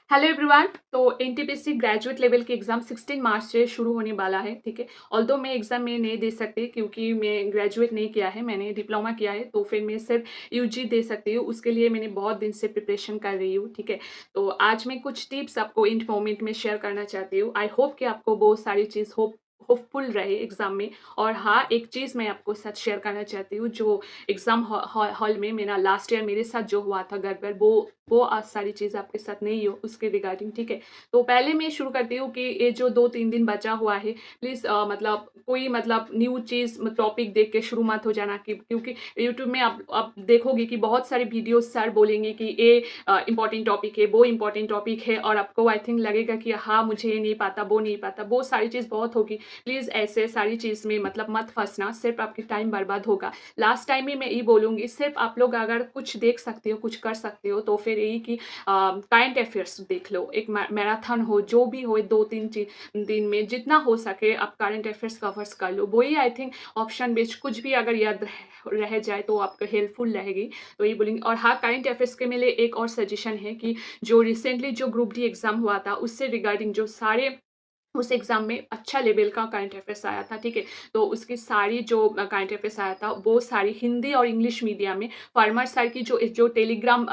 Hello everyone. तो NTPC graduate level के exam 16 मार्च से शुरू होने वाला है, ठीक है। ऑल्दो मैं एग्ज़ाम में नहीं दे सकती क्योंकि मैं ग्रेजुएट नहीं किया है, मैंने डिप्लोमा किया है, तो फिर मैं सिर्फ यूजी दे सकती हूँ। उसके लिए मैंने बहुत दिन से प्रिपरेशन कर रही हूँ, ठीक है। तो आज मैं कुछ टिप्स आपको इन मोमेंट में शेयर करना चाहती हूँ। आई होप कि आपको बहुत सारी चीज़ होपफुल रहे एग्ज़ाम में। और हाँ, एक चीज़ मैं आपको साथ शेयर करना चाहती हूँ, जो एग्ज़ाम हॉल में मेरा लास्ट ईयर मेरे साथ जो हुआ था गड़बड़, वो आज सारी चीज़ आपके साथ नहीं हो उसके रिगार्डिंग, ठीक है। तो पहले मैं शुरू करती हूँ कि ये जो 2-3 दिन बचा हुआ है, प्लीज़ मतलब कोई मतलब न्यू चीज़ टॉपिक देख के शुरू मत हो जाना, कि क्योंकि यूट्यूब में आप देखोगे कि बहुत सारे वीडियोस सर बोलेंगे कि ये इम्पोर्टेंट टॉपिक है, वो इम्पोर्टेंट टॉपिक है, और आपको आई थिंक लगेगा कि हाँ, मुझे ये नहीं पता, वो नहीं पता, वो सारी चीज़ बहुत होगी। प्लीज़ ऐसे सारी चीज़ में मतलब मत फंसना, सिर्फ आपकी टाइम बर्बाद होगा। लास्ट टाइम में मैं ये बोलूँगी, सिर्फ आप लोग अगर कुछ देख सकते हो, कुछ कर सकते हो, तो फिर यही कि करंट अफेयर्स देख लो। एक मैराथन हो, जो भी हो, 2-3 दिन में जितना हो सके आप करंट अफेयर्स कवर्स कर लो। वही आई थिंक ऑप्शन बेस्ड कुछ भी अगर याद रह जाए तो आपको हेल्पफुल रहेगी। तो ये बोलेंगे। और हाँ, करंट अफेयर्स के मेरे एक और सजेशन है कि जो रिसेंटली जो ग्रुप डी एग्ज़ाम हुआ था, उससे रिगार्डिंग जो सारे उस एग्ज़ाम में अच्छा लेवल का करंट अफेयर्स आया था, ठीक है। तो उसकी सारी जो करंट अफेयर्स आया था, वो सारी हिंदी और इंग्लिश मीडियम में फॉर्मर सर की जो टेलीग्राम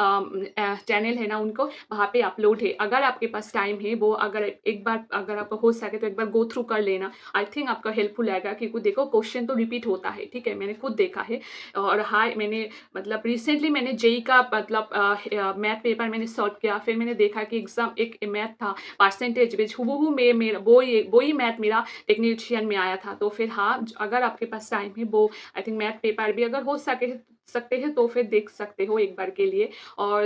चैनल है ना, उनको वहाँ पे अपलोड है। अगर आपके पास टाइम है, वो अगर एक बार अगर आपको हो सके तो एक बार गो थ्रू कर लेना। आई थिंक आपका हेल्पफुल रहेगा, क्योंकि देखो क्वेश्चन तो रिपीट होता है, ठीक है, मैंने खुद देखा है। और हाँ, मैंने मतलब रिसेंटली मैंने जेईई का मतलब मैथ पेपर मैंने सॉल्व किया, फिर मैंने देखा कि एग्ज़ाम एक मैथ था परसेंटेज बेस्ड, हूबहू में मेरा वो ही मैथ मेरा टेक्नीशियन में आया था। तो फिर हाँ, अगर आपके पास टाइम है, वो आई थिंक मैथ पेपर भी अगर हो सकते हैं तो फिर देख सकते हो एक बार के लिए। और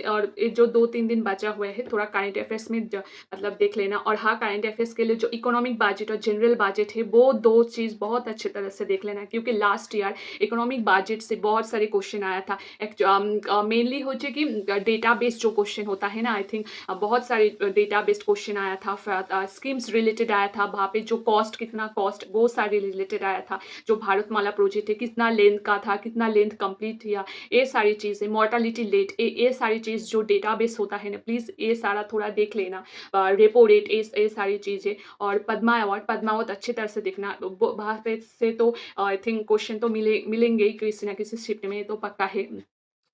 और ये जो 2-3 दिन बचा हुआ है, थोड़ा करंट अफेयर्स में मतलब देख लेना। और हाँ, करंट अफेयर्स के लिए जो इकोनॉमिक बजट और जनरल बजट है, वो 2 चीज़ बहुत अच्छी तरह से देख लेना, क्योंकि लास्ट ईयर इकोनॉमिक बजट से बहुत सारे क्वेश्चन आया था। मेनली हो कि डेटा बेस्ड जो क्वेश्चन होता है ना, आई थिंक बहुत सारे डेटा बेस्ड क्वेश्चन आया था, फिर स्कीम्स रिलेटेड आया था, वहाँ पे जो कितना कॉस्ट, वो सारे रिलेटेड आया था। जो भारतमाला प्रोजेक्ट है, कितना लेंथ का था, कितना लेंथ कंप्लीट किया, ये सारी चीज़ें, मोर्टालिटी रेट, ये सारी चीज़ जो डेटाबेस होता है ना, प्लीज़ ये सारा थोड़ा देख लेना। रेपो रेट, ये सारी चीज़ें। और पद्मावत अच्छी तरह से देखना। वहाँ पे से तो आई थिंक क्वेश्चन तो मिलेंगे ही किसी ना किसी शिफ्ट में, ये तो पक्का है।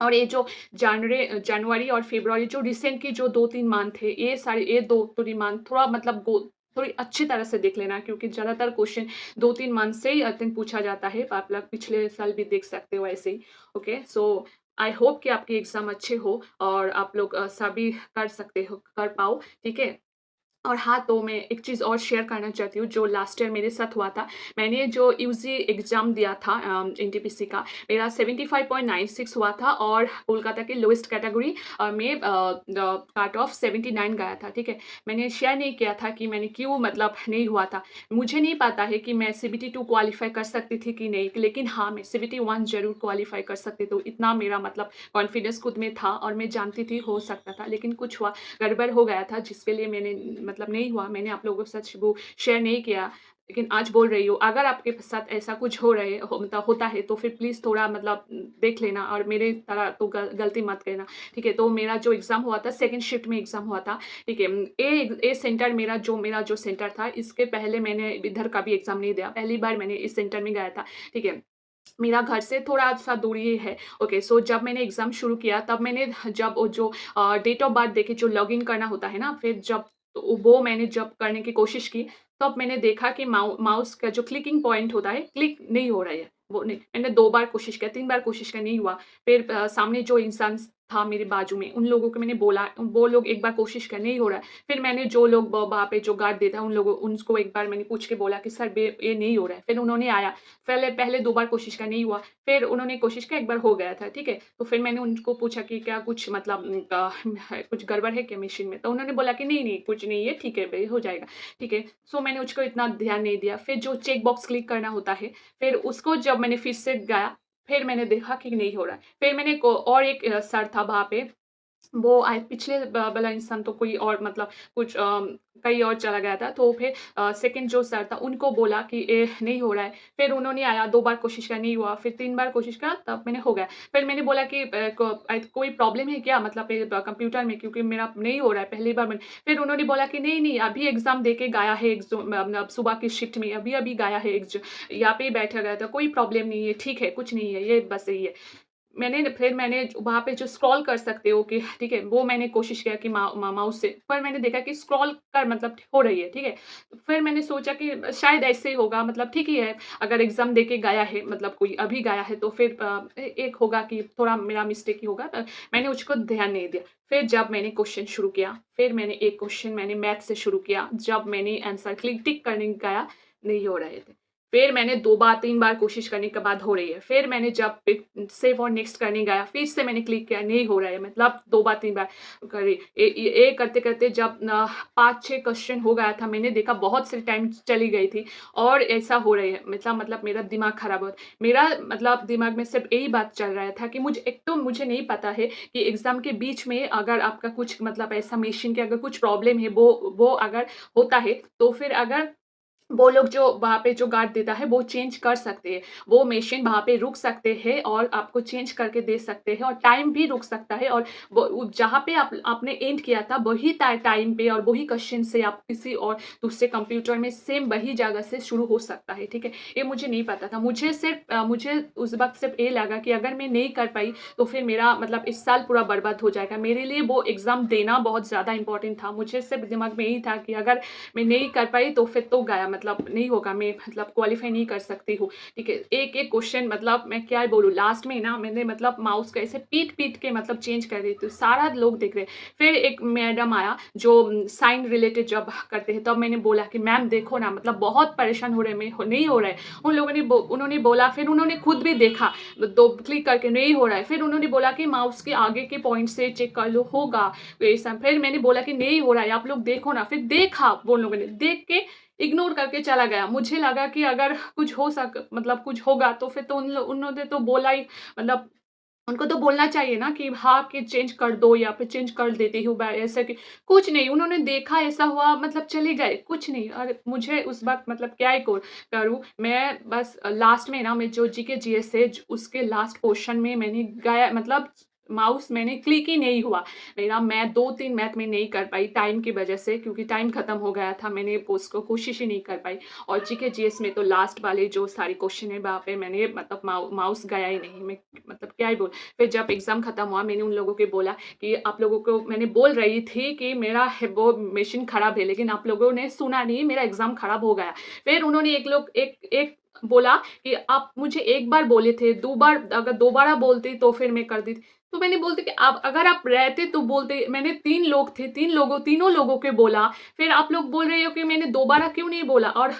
और ये जो जनवरी और फरवरी जो रिसेंट की जो 2-3 मंथ थे, ये 2-3 मंथ थोड़ा मतलब थोड़ी अच्छी तरह से देख लेना, क्योंकि ज़्यादातर क्वेश्चन 2-3 मंथ से ही आई थिंक पूछा जाता है। आप लोग पिछले साल भी देख सकते हो ऐसे ही। ओके, सो आई होप कि आपके एग्ज़ाम अच्छे हो और आप लोग सभी कर सकते हो, कर पाओ, ठीक है। और हाँ, तो मैं एक चीज़ और शेयर करना चाहती हूँ, जो लास्ट ईयर मेरे साथ हुआ था। मैंने जो यूजी एग्ज़ाम दिया था एनटीपीसी का, मेरा 75.96 हुआ था, और कोलकाता के लोएस्ट कैटेगरी में कट ऑफ 79 गया था, ठीक है। मैंने शेयर नहीं किया था कि मैंने क्यों मतलब नहीं हुआ था। मुझे नहीं पता है कि मैं सीबीटी 2 क्वालीफाई कर सकती थी कि नहीं, लेकिन हाँ, मैं सीबीटी 1 ज़रूर क्वालीफाई कर सकती, तो इतना मेरा मतलब कॉन्फिडेंस खुद में था, और मैं जानती थी हो सकता था। लेकिन कुछ हुआ, गड़बड़ हो गया था, जिसके लिए मैंने मतलब नहीं हुआ, मैंने आप लोगों के साथ वो शेयर नहीं किया। लेकिन आज बोल रही हूँ, अगर आपके साथ ऐसा कुछ मतलब होता है, तो फिर प्लीज़ थोड़ा मतलब देख लेना, और मेरे तरह तो गलती मत करना, ठीक है। तो मेरा जो एग्ज़ाम हुआ था, सेकंड शिफ्ट में एग्ज़ाम हुआ था, ठीक है। ए सेंटर मेरा जो सेंटर था, इसके पहले मैंने इधर का भी एग्ज़ाम नहीं दिया, पहली बार मैंने इस सेंटर में गया था, ठीक है। मेरा घर से थोड़ा-सा दूरी है। ओके, सो जब मैंने एग्ज़ाम शुरू किया, तब मैंने जब वो जो डेट ऑफ बर्थ देके जो लॉगिन करना होता है ना, फिर जब तो वो मैंने जब करने की कोशिश की, तब मैंने देखा कि माउस का जो क्लिकिंग पॉइंट होता है, क्लिक नहीं हो रहा है। वो नहीं, मैंने 2 बार कोशिश किया, 3 बार कोशिश किया, नहीं हुआ। फिर सामने जो इंसान था मेरे बाजू में, उन लोगों को मैंने बोला, वो लोग एक बार कोशिश किया, नहीं हो रहा है। फिर मैंने जो लोग वहाँ पे जो गार्ड देता है, उनको एक बार मैंने पूछ के बोला कि सर ये नहीं हो रहा है। फिर उन्होंने आया, पहले पहले 2 बार कोशिश किया, नहीं हुआ। फिर उन्होंने कोशिश किया, एक बार हो गया था, ठीक है। तो फिर मैंने उनको पूछा कि क्या कुछ मतलब कुछ गड़बड़ है क्या मशीन में? तो उन्होंने बोला कि नहीं, कुछ नहीं है, ठीक है भई, हो जाएगा, ठीक है। सो मैंने उसको इतना ध्यान नहीं दिया। फिर जो चेक बॉक्स क्लिक करना होता है, फिर उसको जब मैंने फिर से गया, फिर मैंने देखा कि नहीं हो रहा है। फिर मैंने को और एक सर था वहाँ पे, वो आए पिछले वाला इंसान तो कोई और मतलब कुछ कहीं और चला गया था। तो फिर सेकंड जो सर था उनको बोला कि ये नहीं हो रहा है। फिर उन्होंने आया 2 बार कोशिश किया नहीं हुआ, फिर 3 बार कोशिश करा तब मैंने हो गया। फिर मैंने बोला कि कोई प्रॉब्लम है क्या मतलब ये कंप्यूटर में क्योंकि मेरा नहीं हो रहा है पहली बार मैंने फिर उन्होंने बोला कि नहीं, अभी एग्ज़ाम दे के गया है मतलब सुबह की शिफ्ट में अभी-अभी गया है यहाँ पे ही बैठा गया था, कोई प्रॉब्लम नहीं है, ठीक है, कुछ नहीं है, ये बस यही है। मैंने वहाँ पे जो स्क्रॉल कर सकते हो कि ठीक है, वो मैंने कोशिश किया कि माउस से, पर मैंने देखा कि स्क्रॉल कर मतलब हो रही है, ठीक है। फिर मैंने सोचा कि शायद ऐसे ही होगा मतलब ठीक ही है, अगर एग्ज़ाम दे के गया है मतलब कोई अभी गया है तो फिर एक होगा कि थोड़ा मेरा मिस्टेक ही होगा मैंने उसको ध्यान नहीं दिया। फिर जब मैंने क्वेश्चन शुरू किया, फिर मैंने एक क्वेश्चन मैंने मैथ से शुरू किया, जब मैंने आंसर टिक करने गया, नहीं हो रहे थे। फिर मैंने 2 बार 3 बार कोशिश करने के बाद हो रही है। फिर मैंने जब सेव और नेक्स्ट करने गया, फिर से मैंने क्लिक किया, नहीं हो रहा है मतलब 2 बार 3 बार करी। ये करते-करते जब 5-6 क्वेश्चन हो गया था, मैंने देखा बहुत सी टाइम चली गई थी और ऐसा हो रही है मतलब मेरा दिमाग खराब हो मेरा मतलब दिमाग में सिर्फ़ यही बात चल रहा था कि मुझे एक तो मुझे नहीं पता है कि एग्ज़ाम के बीच में अगर आपका कुछ मतलब ऐसा मशीन के अगर कुछ प्रॉब्लम है, वो अगर होता है, तो फिर अगर वो लोग जो वहाँ पे जो गार्ड देता है वो चेंज कर सकते हैं। वो मशीन वहाँ पे रुक सकते हैं और आपको चेंज करके दे सकते हैं और टाइम भी रुक सकता है और वो जहाँ पे आपने एंड किया था वही टाइम पे और वही क्वेश्चन से आप किसी और दूसरे कंप्यूटर में सेम वही जगह से शुरू हो सकता है, ठीक है? ये मुझे नहीं पता था। मुझे उस वक़्त सिर्फ़ ये लगा कि अगर मैं नहीं कर पाई तो फिर मेरा मतलब इस साल पूरा बर्बाद हो जाएगा। मेरे लिए वो एग्ज़ाम देना बहुत ज़्यादा इम्पोर्टेंट था। मुझे सिर्फ़ दिमाग में यही था कि अगर मैं नहीं कर पाई तो फिर तो गया मतलब नहीं होगा, मैं मतलब क्वालीफाई नहीं कर सकती हूँ, ठीक है। एक-एक क्वेश्चन मतलब मैं क्या बोलूँ लास्ट में ना मैंने मतलब माउस को ऐसे पीट-पीट के मतलब चेंज कर रही थी, सारा लोग देख रहे हैं। फिर एक मैडम आया जो साइन रिलेटेड जब करते हैं तब मैंने बोला कि मैम देखो ना मतलब बहुत परेशान हो रहे हैं, नहीं हो रहा है। उन्होंने बोला फिर उन्होंने खुद भी देखा, 2 क्लिक करके नहीं हो रहा है। फिर उन्होंने बोला कि माउस के आगे के पॉइंट से चेक कर लो, होगा। ऐसा फिर मैंने बोला कि नहीं हो रहा है, आप लोग देखो ना, फिर देखा वो लोगों ने, देख के इग्नोर करके चला गया। मुझे लगा कि अगर कुछ हो सक मतलब कुछ होगा तो फिर तो उन्होंने तो बोला ही मतलब उनको तो बोलना चाहिए ना कि हाँ, कि चेंज कर दो या फिर चेंज कर देती हूँ मैं ऐसे कि कुछ नहीं, उन्होंने देखा ऐसा हुआ मतलब चले गए, कुछ नहीं। और मुझे उस वक़्त मतलब क्या ही करूँ, मैं बस लास्ट में ना मैं जो जीके जीएस है उसके लास्ट पोर्शन में मैंने गया मतलब माउस मैंने क्लिक ही नहीं हुआ। मेरा मैथ 2-3 मैथ में नहीं कर पाई टाइम की वज़ह से क्योंकि टाइम खत्म हो गया था, मैंने उसको कोशिश ही नहीं कर पाई। और जीके जीएस में तो लास्ट वाले जो सारे क्वेश्चन है वहाँ पे मैंने मतलब माउस गया ही नहीं। मैं मतलब क्या ही बोलूँ। फिर जब एग्ज़ाम खत्म हुआ मैंने उन लोगों को बोला कि आप लोगों को मैंने बोल रही थी कि मेरा वो मशीन खराब है लेकिन आप लोगों ने सुना नहीं, मेरा एग्ज़ाम खराब हो गया। फिर उन्होंने एक लोग एक एक बोला कि आप मुझे एक बार बोले थे, 2 बार अगर दोबारा बोलते तो फिर मैं कर देती। तो मैंने बोलती कि आप अगर आप रहते तो बोलते, मैंने 3 लोग थे, तीनों लोगों को बोला, फिर आप लोग बोल रहे हो कि मैंने दोबारा क्यों नहीं बोला और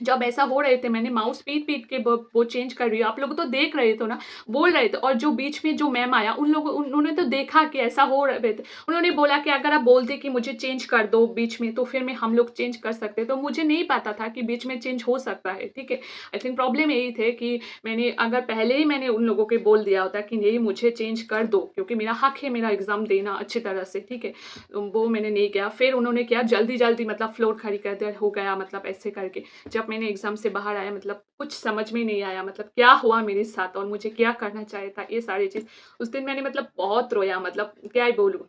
जब ऐसा हो रहे थे मैंने माउस पीट-पीट के वो चेंज कर रही हूँ, आप लोग तो देख रहे थे ना, बोल रहे थे और जो बीच में जो मैम आया उन्होंने तो देखा कि ऐसा हो रहे थे। उन्होंने बोला कि अगर आप बोलते कि मुझे चेंज कर दो बीच में तो फिर हम लोग चेंज कर सकते। तो मुझे नहीं पता था कि बीच में चेंज हो सकता है, ठीक है। आई थिंक प्रॉब्लम यही थे कि मैंने अगर पहले ही मैंने उन लोगों को बोल दिया होता कि नहीं मुझे चेंज कर दो क्योंकि मेरा हक है मेरा एग्ज़ाम देना अच्छी तरह से, ठीक है। वो मैंने नहीं किया। फिर उन्होंने क्या जल्दी-जल्दी मतलब फ्लोर खाली कर दिया, हो गया मतलब ऐसे करके। जब मैंने एग्ज़ाम से बाहर आया मतलब कुछ समझ में नहीं आया मतलब क्या हुआ मेरे साथ और मुझे क्या करना चाहिए था, ये सारी चीज़। उस दिन मैंने मतलब बहुत रोया मतलब क्या ही बोलूँ।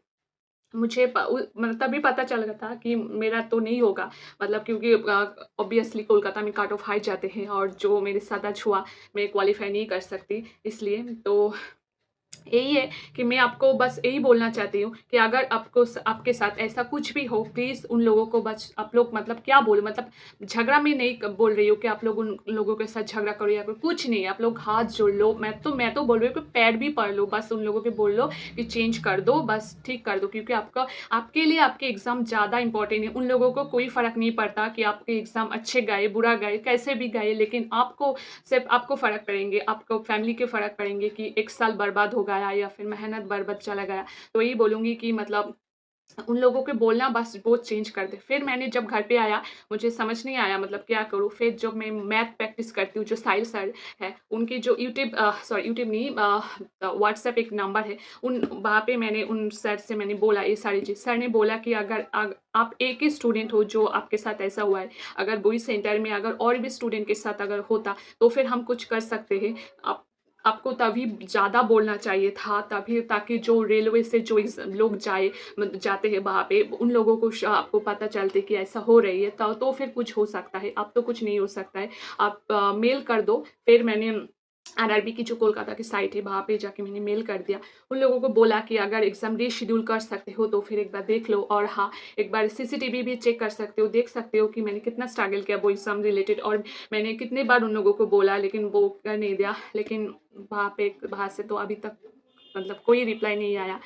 मुझे मतलब तभी पता चल गया था कि मेरा तो नहीं होगा मतलब क्योंकि ऑब्वियसली कोलकाता में कट ऑफ हाई जाते हैं और जो मेरे साथ आज हुआ, मैं क्वालीफाई नहीं कर सकती इसलिए। तो यही है कि मैं आपको बस यही बोलना चाहती हूँ कि अगर आपके साथ ऐसा कुछ भी हो प्लीज़ उन लोगों को बस आप लोग मतलब क्या बोलूँ मतलब झगड़ा में नहीं बोल रही हूँ कि आप लोग उन लोगों के साथ झगड़ा करो या फिर कुछ नहीं, आप लोग हाथ जोड़ लो। मैं तो बोल रही हूँ कि पैर भी पढ़ लो, बस उन लोगों को बोल लो कि चेंज कर दो, बस ठीक कर दो क्योंकि आपके लिए आपके एग्ज़ाम ज़्यादा इंपॉर्टेंट है। उन लोगों को कोई फ़र्क नहीं पड़ता कि आपके एग्ज़ाम अच्छे गए, बुरा गए, कैसे भी गए, लेकिन आपको सिर्फ़ आपको फ़र्क पड़ेंगे, आपको फैमिली के फ़र्क पड़ेंगे कि 1 साल बर्बाद हो गया या फिर मेहनत बर्बाद चला गया। तो यही बोलूँगी कि मतलब उन लोगों को बोलना बस वो चेंज कर दे। फिर मैंने जब घर पे आया, मुझे समझ नहीं आया मतलब क्या करूँ? फिर जब मैं मैथ प्रैक्टिस करती हूँ, जो साहिल सर हैं, उनकी जो यूट्यूब सॉरी यूट्यूब नहीं व्हाट्सएप एक नंबर है, उन वहाँ पे मैंने उन सर से मैंने बोला ये सारी चीज़। सर ने बोला कि अगर आप एक ही स्टूडेंट हो जो आपके साथ ऐसा हुआ है, अगर वही सेंटर में अगर और भी स्टूडेंट के साथ अगर होता, तो फिर हम कुछ कर सकते हैं। आप आपको तभी ज़्यादा बोलना चाहिए था, तभी ताकि जो रेलवे से जो लोग जाते हैं वहाँ पे, उन लोगों को आपको पता चलते कि ऐसा हो रही है, तो फिर कुछ हो सकता है। अब तो कुछ नहीं हो सकता है। आप मेल कर दो। फिर मैंने आरआरबी की जो कोलकाता की साइट है वहाँ पे जाके मैंने मेल कर दिया। उन लोगों को बोला कि अगर एग्ज़ाम रीशेड्यूल कर सकते हो तो फिर एक बार देख लो, और हाँ, एक बार सीसीटीवी भी चेक कर सकते हो, देख सकते हो कि मैंने कितना स्ट्रगल किया वो एग्ज़ाम रिलेटेड, और मैंने कितने बार उन लोगों को बोला लेकिन वो कर नहीं दिया। लेकिन वहाँ से तो अभी तक मतलब कोई रिप्लाई नहीं आया।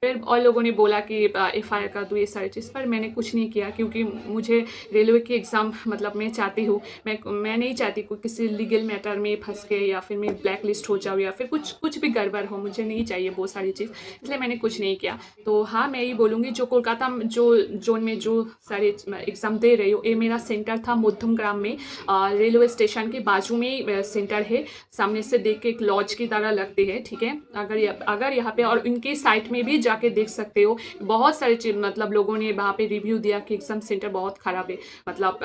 फिर और लोगों ने बोला कि एफआईआर कर दो, ये सारी चीज़, पर मैंने कुछ नहीं किया क्योंकि मुझे रेलवे की एग्ज़ाम मतलब मैं चाहती हूँ, मैं नहीं चाहती कोई किसी लीगल मैटर में फंस के या फिर मैं ब्लैक लिस्ट हो जाऊँ या फिर कुछ कुछ भी गड़बड़ हो, मुझे नहीं चाहिए वो सारी चीज़, इसलिए मैंने कुछ नहीं किया। तो हाँ, मैं यही बोलूँगी जो कोलकाता में जो जोन में जो सारे एग्ज़ाम दे रही हो, ये मेरा सेंटर था मध्यम ग्राम में, रेलवे स्टेशन के बाजू में ही सेंटर है। सामने से देख के एक लॉज की तरह लगती है, ठीक है? अगर यहाँ पे और इनके साइट में भी जाके देख सकते हो, बहुत सारे चीज़ मतलब लोगों ने वहाँ पे रिव्यू दिया कि एग्ज़ाम सेंटर बहुत ख़राब है। मतलब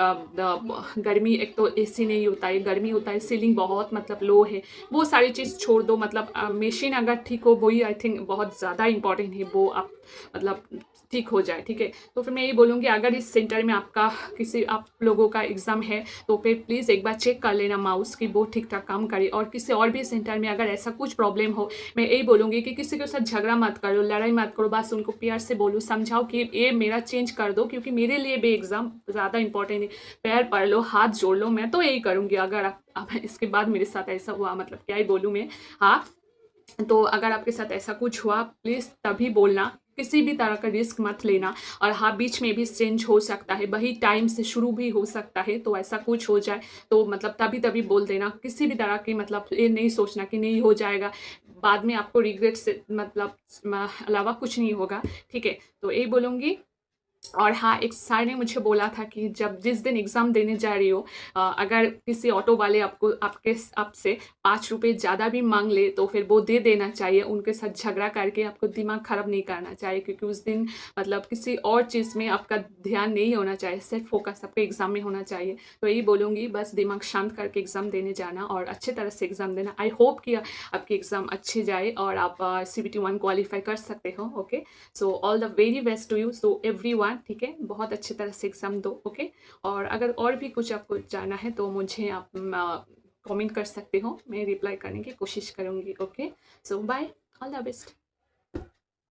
गर्मी, एक तो एसी नहीं होता है, गर्मी होता है, सीलिंग बहुत मतलब लो है, वो सारी चीज़ छोड़ दो। मतलब मशीन अगर ठीक हो, वही आई थिंक बहुत ज़्यादा इंपॉर्टेंट है, वो आप मतलब ठीक हो जाए, ठीक है? तो फिर मैं यही बोलूँगी अगर इस सेंटर में आप लोगों का एग्ज़ाम है तो फिर प्लीज़ एक बार चेक कर लेना माउस कि वो ठीक-ठाक काम करे, और किसी और भी सेंटर में अगर ऐसा कुछ प्रॉब्लम हो, मैं यही बोलूँगी कि किसी के साथ झगड़ा मत करो, लड़ाई मत करो, बस उनको प्यार से बोलो, समझाओ कि ये मेरा चेंज कर दो क्योंकि मेरे लिए भी एग्ज़ाम ज़्यादा इंपॉर्टेंट है। पैर पड़ लो, हाथ जोड़ लो, मैं तो यही करूँगी अगर आप इसके बाद मेरे साथ ऐसा हुआ, मतलब क्या ही बोलूँ मैं। हाँ, तो अगर आपके साथ ऐसा कुछ हुआ प्लीज़ तभी बोलना, किसी भी तरह का रिस्क मत लेना। और हाँ, बीच में भी चेंज हो सकता है, वही टाइम से शुरू भी हो सकता है, तो ऐसा कुछ हो जाए तो मतलब तभी बोल देना। किसी भी तरह की मतलब ये नहीं सोचना कि नहीं हो जाएगा, बाद में आपको रिग्रेट से मतलब अलावा कुछ नहीं होगा, ठीक है? तो यही बोलूँगी। और हाँ, एक सर ने मुझे बोला था कि जिस दिन एग्ज़ाम देने जा रही हो, अगर किसी ऑटो वाले आपसे ₹5 ज़्यादा भी माँग ले तो फिर वो दे देना चाहिए। उनके साथ झगड़ा करके आपको दिमाग ख़राब नहीं करना चाहिए क्योंकि उस दिन मतलब किसी और चीज़ में आपका ध्यान नहीं होना चाहिए, सिर्फ़ फ़ोकस आपके एग्ज़ाम में होना चाहिए। तो यही बोलूँगी, बस दिमाग शांत करके एग्ज़ाम देने जाना और अच्छे तरह से एग्ज़ाम देना। आई होप कि आपकी एग्ज़ाम अच्छी जाए और आप CBT 1 क्वालीफ़ाई कर सकते हो, okay? So all the very best to you, so everyone, ठीक है? बहुत अच्छी तरह से एग्ज़ाम दो, ओके? और अगर और भी कुछ आपको जानना है तो मुझे आप कमेंट कर सकते हो, मैं रिप्लाई करने की कोशिश करूँगी, okay? So bye, all the best.